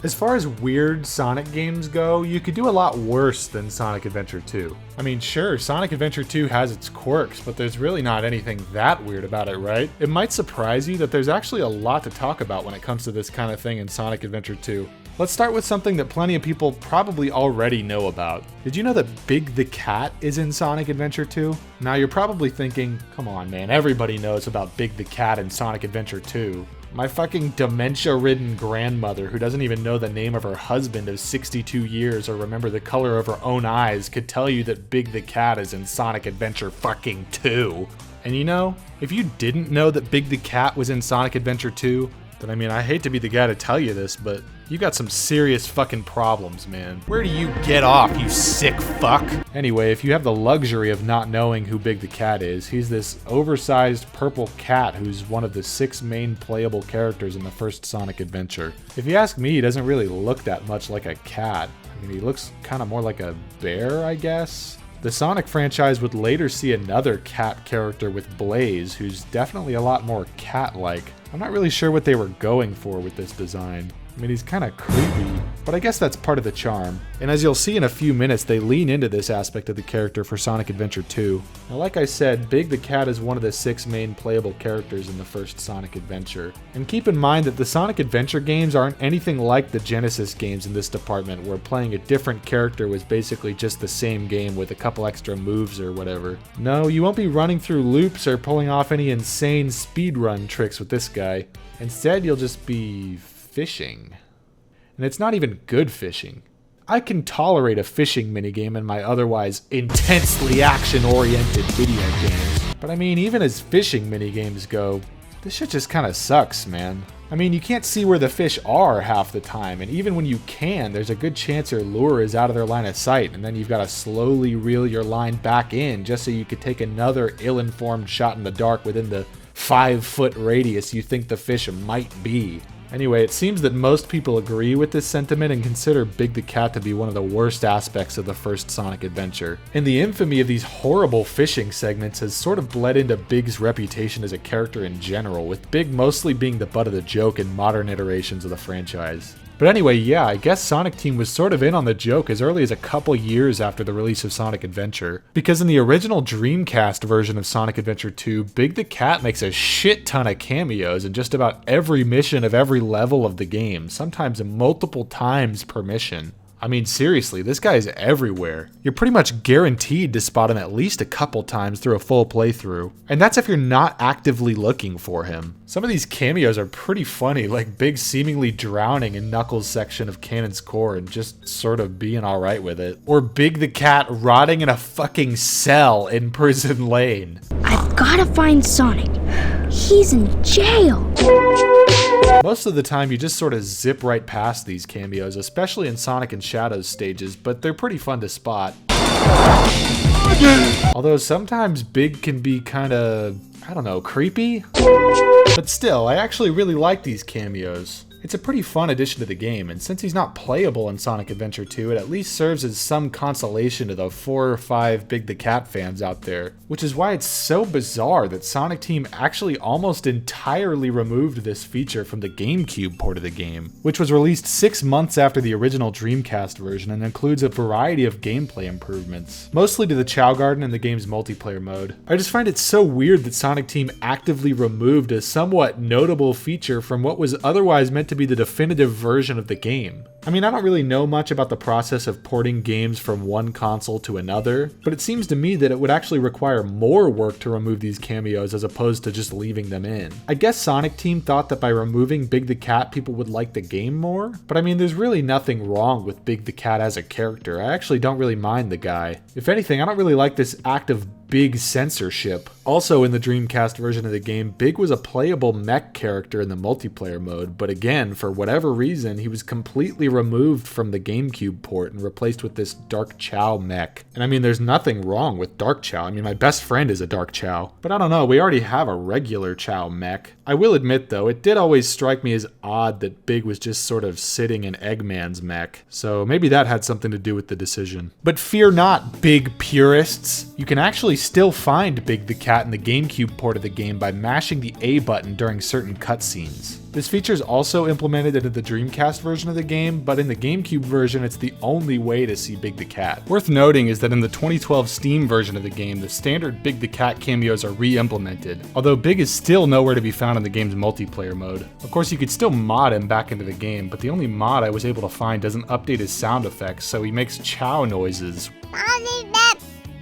As far as weird Sonic games go, you could do a lot worse than Sonic Adventure 2. I mean, sure, Sonic Adventure 2 has its quirks, but there's really not anything that weird about it, right? It might surprise you that there's actually a lot to talk about when it comes to this kind of thing in Sonic Adventure 2. Let's start with something that plenty of people probably already know about. Did you know that Big the Cat is in Sonic Adventure 2? Now you're probably thinking, come on man, everybody knows about Big the Cat in Sonic Adventure 2. My fucking dementia-ridden grandmother who doesn't even know the name of her husband of 62 years or remember the color of her own eyes could tell you that Big the Cat is in Sonic Adventure fucking 2. And you know, if you didn't know that Big the Cat was in Sonic Adventure 2, then I mean, I hate to be the guy to tell you this, but you got some serious fucking problems, man. Where do you get off, you sick fuck? Anyway, if you have the luxury of not knowing who Big the Cat is, he's this oversized purple cat who's one of the 6 main playable characters in the first Sonic Adventure. If you ask me, he doesn't really look that much like a cat. I mean, he looks kind of more like a bear, I guess. The Sonic franchise would later see another cat character with Blaze, who's definitely a lot more cat-like. I'm not really sure what they were going for with this design. I mean, he's kind of creepy, but I guess that's part of the charm. And as you'll see in a few minutes, they lean into this aspect of the character for Sonic Adventure 2. Now, like I said, Big the Cat is one of the 6 main playable characters in the first Sonic Adventure. And keep in mind that the Sonic Adventure games aren't anything like the Genesis games in this department, where playing a different character was basically just the same game with a couple extra moves or whatever. No, you won't be running through loops or pulling off any insane speedrun tricks with this guy. Instead, you'll just be fishing. And it's not even good fishing. I can tolerate a fishing minigame in my otherwise intensely action-oriented video games. But I mean, even as fishing minigames go, this shit just kinda sucks, man. I mean, you can't see where the fish are half the time, and even when you can, there's a good chance your lure is out of their line of sight, and then you've gotta slowly reel your line back in just so you could take another ill-informed shot in the dark within the 5-foot radius you think the fish might be. Anyway, it seems that most people agree with this sentiment and consider Big the Cat to be one of the worst aspects of the first Sonic Adventure. And the infamy of these horrible fishing segments has sort of bled into Big's reputation as a character in general, with Big mostly being the butt of the joke in modern iterations of the franchise. But anyway, yeah, I guess Sonic Team was sort of in on the joke as early as a couple years after the release of Sonic Adventure. Because in the original Dreamcast version of Sonic Adventure 2, Big the Cat makes a shit ton of cameos in just about every mission of every level of the game, sometimes multiple times per mission. I mean, seriously, this guy is everywhere. You're pretty much guaranteed to spot him at least a couple times through a full playthrough. And that's if you're not actively looking for him. Some of these cameos are pretty funny, like Big seemingly drowning in Knuckles' section of Cannon's Core and just sort of being alright with it. Or Big the Cat rotting in a fucking cell in Prison Lane. I've gotta find Sonic. He's in jail. Most of the time you just sort of zip right past these cameos, especially in Sonic and Shadows stages, but they're pretty fun to spot. Although sometimes Big can be kinda, I don't know, creepy? But still, I actually really like these cameos. It's a pretty fun addition to the game, and since he's not playable in Sonic Adventure 2, it at least serves as some consolation to the 4 or 5 Big the Cat fans out there. Which is why it's so bizarre that Sonic Team actually almost entirely removed this feature from the Gamecube port of the game, which was released 6 months after the original Dreamcast version and includes a variety of gameplay improvements, mostly to the Chow Garden and the game's multiplayer mode. I just find it so weird that Sonic Team actively removed a somewhat notable feature from what was otherwise meant to be the definitive version of the game. I mean, I don't really know much about the process of porting games from one console to another, but it seems to me that it would actually require more work to remove these cameos as opposed to just leaving them in. I guess Sonic Team thought that by removing Big the Cat, people would like the game more, but I mean, there's really nothing wrong with Big the Cat as a character. I actually don't really mind the guy. If anything, I don't really like this act of Big censorship. Also in the Dreamcast version of the game, Big was a playable mech character in the multiplayer mode, but again, for whatever reason, he was completely removed from the GameCube port and replaced with this Dark Chow mech. And I mean, there's nothing wrong with Dark Chow. I mean, my best friend is a Dark Chow. But I don't know, we already have a regular Chow mech. I will admit though, it did always strike me as odd that Big was just sort of sitting in Eggman's mech. So maybe that had something to do with the decision. But fear not, Big purists. You can actually still find Big the Cat in the GameCube port of the game by mashing the A button during certain cutscenes. This feature is also implemented into the Dreamcast version of the game, but in the GameCube version, it's the only way to see Big the Cat. Worth noting is that in the 2012 Steam version of the game, the standard Big the Cat cameos are re-implemented, although Big is still nowhere to be found in the game's multiplayer mode. Of course, you could still mod him back into the game, but the only mod I was able to find doesn't update his sound effects, so he makes chow noises.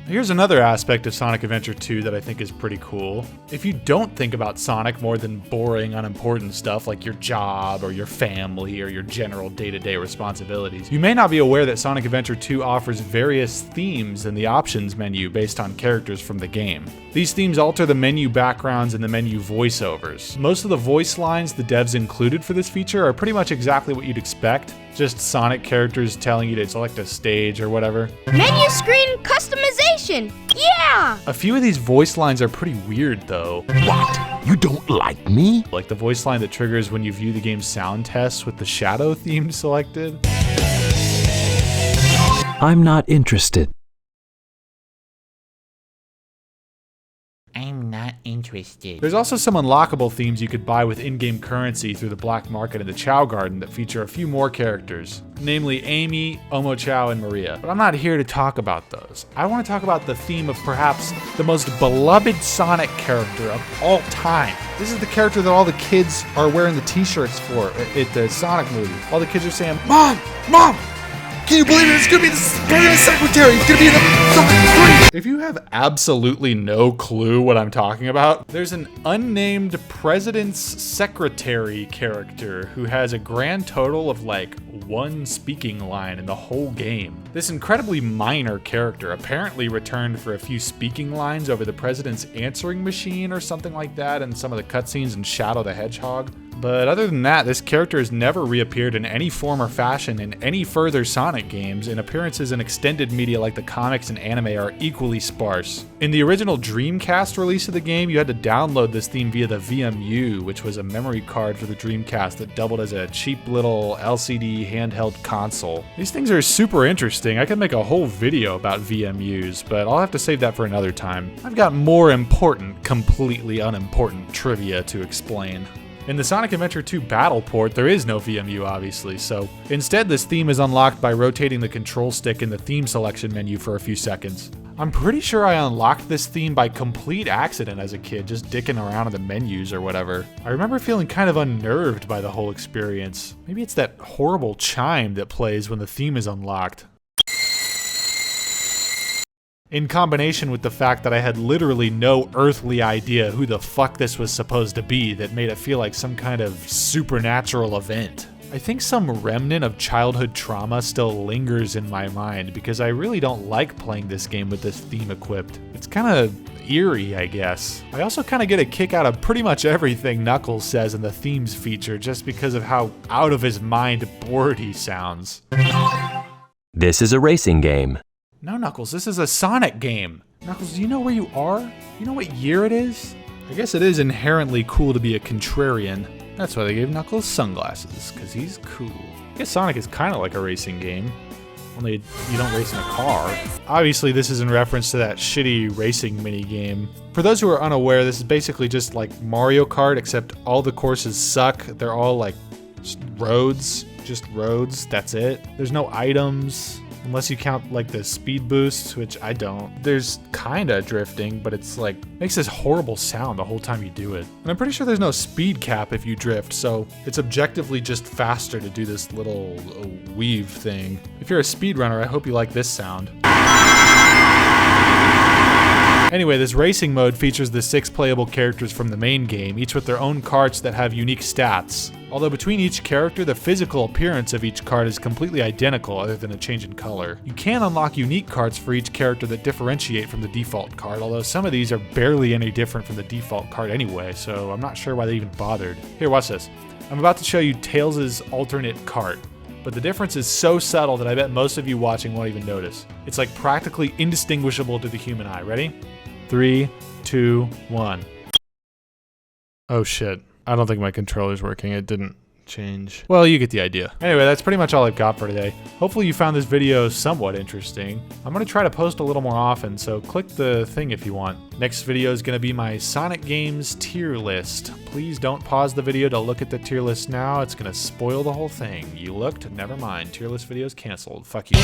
Here's another aspect of Sonic Adventure 2 that I think is pretty cool. If you don't think about Sonic more than boring, unimportant stuff like your job or your family or your general day-to-day responsibilities, you may not be aware that Sonic Adventure 2 offers various themes in the options menu based on characters from the game. These themes alter the menu backgrounds and the menu voiceovers. Most of the voice lines the devs included for this feature are pretty much exactly what you'd expect, just Sonic characters telling you to select a stage or whatever. Menu screen customization! Yeah! A few of these voice lines are pretty weird though. What? You don't like me? Like the voice line that triggers when you view the game's sound tests with the shadow theme selected. I'm not interested. I'm not interested. There's also some unlockable themes you could buy with in-game currency through the black market in the Chow Garden that feature a few more characters, namely Amy, Omo Chow, and Maria. But I'm not here to talk about those. I want to talk about the theme of perhaps the most beloved Sonic character of all time. This is the character that all the kids are wearing the t-shirts for at the Sonic movie. All the kids are saying, Mom! Mom! Can you believe it? It's gonna be the permanent secretary. It's gonna be in the 3. If you have absolutely no clue what I'm talking about, there's an unnamed president's secretary character who has a grand total of like one speaking line in the whole game. This incredibly minor character apparently returned for a few speaking lines over the president's answering machine or something like that in some of the cutscenes in Shadow the Hedgehog. But other than that, this character has never reappeared in any form or fashion in any further Sonic games, and appearances in extended media like the comics and anime are equally sparse. In the original Dreamcast release of the game, you had to download this theme via the VMU, which was a memory card for the Dreamcast that doubled as a cheap little LCD handheld console. These things are super interesting. I could make a whole video about VMUs, but I'll have to save that for another time. I've got more important, completely unimportant trivia to explain. In the Sonic Adventure 2 Battle port, there is no VMU obviously, so instead this theme is unlocked by rotating the control stick in the theme selection menu for a few seconds. I'm pretty sure I unlocked this theme by complete accident as a kid, just dicking around in the menus or whatever. I remember feeling kind of unnerved by the whole experience. Maybe it's that horrible chime that plays when the theme is unlocked. In combination with the fact that I had literally no earthly idea who the fuck this was supposed to be that made it feel like some kind of supernatural event. I think some remnant of childhood trauma still lingers in my mind because I really don't like playing this game with this theme equipped. It's kind of eerie, I guess. I also kind of get a kick out of pretty much everything Knuckles says in the themes feature just because of how out of his mind bored he sounds. This is a racing game. No, Knuckles, this is a Sonic game. Knuckles, do you know where you are? Do you know what year it is? I guess it is inherently cool to be a contrarian. That's why they gave Knuckles sunglasses, because he's cool. I guess Sonic is kind of like a racing game, only you don't race in a car. Obviously, this is in reference to that shitty racing minigame. For those who are unaware, this is basically just like Mario Kart, except all the courses suck. They're all like roads, just roads, that's it. There's no items. Unless you count like the speed boosts, which I don't. There's kinda drifting, but it's like, makes this horrible sound the whole time you do it. And I'm pretty sure there's no speed cap if you drift, so it's objectively just faster to do this little weave thing. If you're a speedrunner, I hope you like this sound. Anyway, this racing mode features the 6 playable characters from the main game, each with their own carts that have unique stats. Although between each character, the physical appearance of each cart is completely identical other than a change in color. You can unlock unique carts for each character that differentiate from the default cart, although some of these are barely any different from the default cart anyway, so I'm not sure why they even bothered. Here, watch this. I'm about to show you Tails' alternate cart. But the difference is so subtle that I bet most of you watching won't even notice. It's like practically indistinguishable to the human eye. Ready? 3, 2, 1. Oh shit. I don't think my controller's working. It didn't change. Well, you get the idea. Anyway, that's pretty much all I've got for today. Hopefully you found this video somewhat interesting. I'm gonna try to post a little more often, so click the thing if you want. Next video is gonna be my Sonic games tier list. Please don't pause the video to look at the tier list now. It's gonna spoil the whole thing. You looked? Never mind. Tier list video's canceled. Fuck you.